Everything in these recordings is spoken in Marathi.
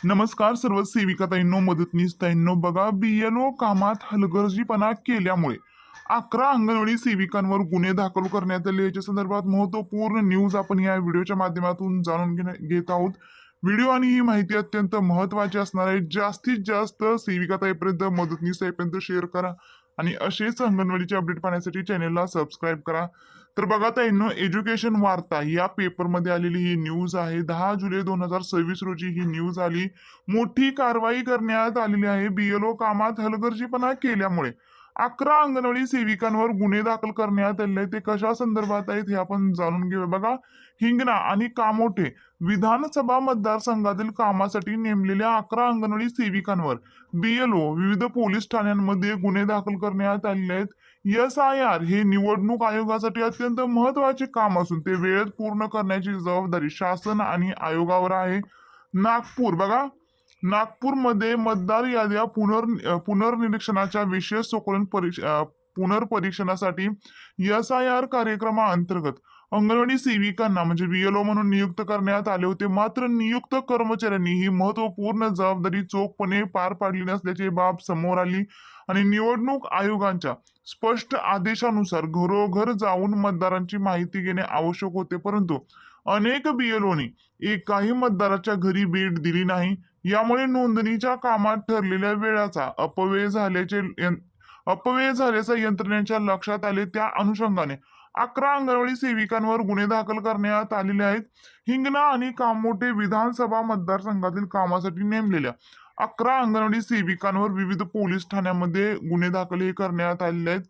नमस्कार सर्व सेविकाताईंनो, मदतनीसताईंनो. बघा, बीएलओ कामात हलगर्जीपणा केल्यामुळे 11 अंगणवाडी सेविकांवर गुन्हे दाखल करण्यात आले. याच्या संदर्भात महत्वपूर्ण न्यूज आपण या व्हिडिओच्या माध्यमातून जाणून घेत आहोत. व्हिडिओ आणि ही माहिती अत्यंत महत्वाची असणार आहे. जास्तीत जास्त सेविकाताईपर्यंत, मदतनीसताईपर्यंत शेअर करा आणि असेच अंगणवाडीचे अपडेट पाहण्यासाठी चॅनेलला सबस्क्राईब करा. तर बघा ताईंनो, एज्युकेशन वार्ता या पेपरमध्ये आलेली ही न्यूज आहे. 10 जुलै 2026 रोजी ही न्यूज आली. मोठी कारवाई करण्यात आलेली आहे. बीएलओ कामात हलगर्जीपणा केल्यामुळे 11 अंगणवाडी सेविकांवर गुन्हे दाखल करण्यात आले आहेत. ते कशा संदर्भात आहेत हे आपण जाणून घेऊया. बघा, हिंगणा आणि कामोठे विधानसभा मतदारसंघातील कामासाठी नेमलेल्या 11 अंगणवाडी सेविकांवर बीएलओ विविध पोलीस ठाण्यांमध्ये गुन्हे दाखल करण्यात आलेले आहेत. SIR हे निवडणूक आयोगासाठी अत्यंत महत्वाचे काम असून ते वेळेत पूर्ण करण्याची जबाबदारी शासन आणि आयोगावर आहे. नागपूर बघा, नागपूरमध्ये मतदार याद्या पुनर्निरीक्षणाच्या विशेष स्वकलन पुनर्परीक्षणासाठी SIR कार्यक्रमाअंतर्गत अंगणवाडी सेविकांना म्हणजे बीएलओ म्हणून नियुक्त करण्यात आले होते. मात्र नियुक्त कर्मचाऱ्यांनी ही महत्वपूर्ण जबाबदारी चोखपणे पार पाडली नसल्याची बाब समोर आली आणि निवडणूक आयोगाच्या स्पष्ट आदेशानुसार घरोघर जाऊन मतदारांची माहिती घेणे आवश्यक होते. परंतु अनेक बीएलओनी एकाही मतदाराच्या घरी भेट दिली नाही. यामुळे नोंदणीच्या कामात ठरलेल्या वेळाचा अपव्यय झाल्याचा यंत्रणेच्या लक्षात आले. त्या अनुषंगाने 11 अंगणवाडी सेविकांवर गुन्हे दाखल करण्यात आलेले आहेत. हिंगणा आणि कामोठे विधानसभा मतदारसंघातील कामासाठी नेमलेल्या 11 अंगणवाडी सेविकांवर विविध पोलीस ठाण्यामध्ये गुन्हे दाखल हे करण्यात आलेले आहेत.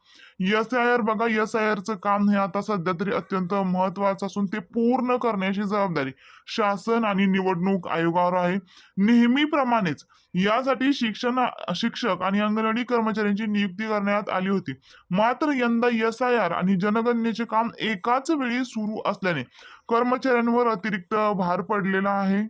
SIR बघा, SIRचं काम हे आता सध्या तरी अत्यंत महत्वाचं असून ते पूर्ण करण्याची जबाबदारी शासन आणि निवडणूक आयोगावर आहे. नेहमीप्रमाणेच यासाठी शिक्षक आणि अंगणवाडी कर्मचाऱ्यांची नियुक्ती करण्यात आली होती. मात्र यंदा SIR आणि जनगणनेचे काम एकाच वेळी सुरू असल्याने कर्मचाऱ्यांवर अतिरिक्त भार पडलेला आहे.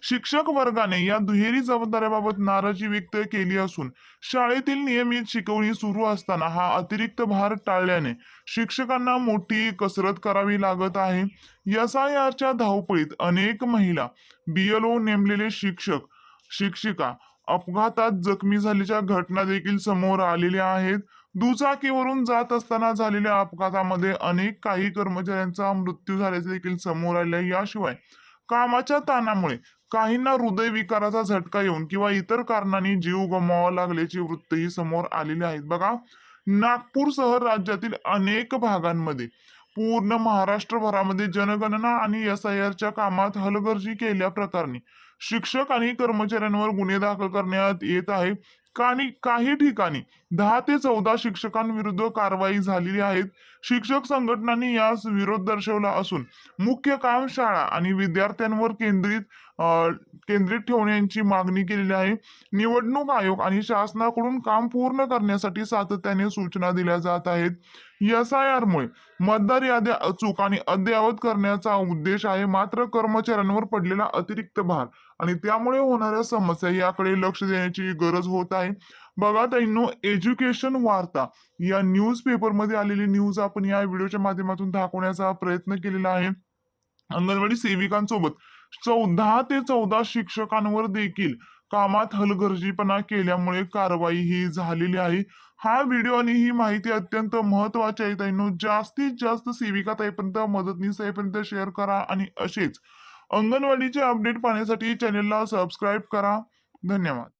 शिक्षक वर्गाने या दुहेरी जबाबदाऱ्याबाबत नाराजी व्यक्त केली असून शाळेतील नियमित शिकवणी सुरू असताना हा अतिरिक्त भार टाळल्याने शिक्षकांना मोठी कसरत करावी लागत आहे. SIRच्या धावपळीत अनेक महिला, बीएलओ नेमलेले शिक्षक, शिक्षिका अपघातात जखमी झाल्याच्या घटना देखील समोर आलेल्या आहेत. दुचाकीवरून जात असताना झालेल्या अपघातामध्ये काही कर्मचाऱ्यांचा मृत्यू झाल्याचे देखील समोर आले आहे. याशिवाय कामाच्या ताणामुळे काहींना हृदयविकाराचा झटका येऊन किंवा इतर कारणांनी जीव गमवावा लागल्याची वृत्तही समोर आलेली आहेत. बघा, नागपूरसह राज्यातील अनेक भागांमध्ये पूर्ण महाराष्ट्रभरामध्ये जनगणना आणि SIRच्या कामात हलगर्जी केल्या प्रकरणी शिक्षक आणि कर्मचाऱ्यांवर गुन्हे दाखल करण्यात येत आहे. काही ठिकाणी 10 ते 14 शिक्षकांविरुद्ध कारवाई झालेली आहे. शिक्षक संघटनांनी यास विरोध दर्शवला असून मुख्य काम शाळा आणि विद्यार्थ्यांवर केंद्रित ठेवण्याची मागणी केलेली आहे. निवडणूक आयोग आणि शासनाकडून काम पूर्ण करण्यासाठी सातत्याने सूचना दिल्या जात आहेत. SIR मुळे मतदार याद्या अचूक आणि अद्ययावत करण्याचा उद्देश आहे. मात्र कर्मचाऱ्यांवर पडलेला अतिरिक्त भार आणि त्यामुळे होणाऱ्या समस्या याकडे लक्ष देण्याची गरज होत आहे. बघा ताईंनो, एज्युकेशन वार्ता या न्यूज पेपरमध्ये आलेली न्यूज आपण या व्हिडिओच्या माध्यमातून दाखवण्याचा प्रयत्न केलेला आहे. अंगणवाडी सेविकांसोबत 10 ते 14 शिक्षकांवर देखील कामात हलगर्जीपणा केल्यामुळे कारवाई ही झालेली आहे. हा व्हिडिओ आणि ही माहिती अत्यंत महत्वाची आहे ताईंनो. जास्तीत जास्त सेविका ताईपर्यंत, मदतनीस ताईपर्यंत शेअर करा आणि असेच अंगणवाडीचे अपडेट पाहण्यासाठी चॅनेलला सबस्क्राईब करा. धन्यवाद.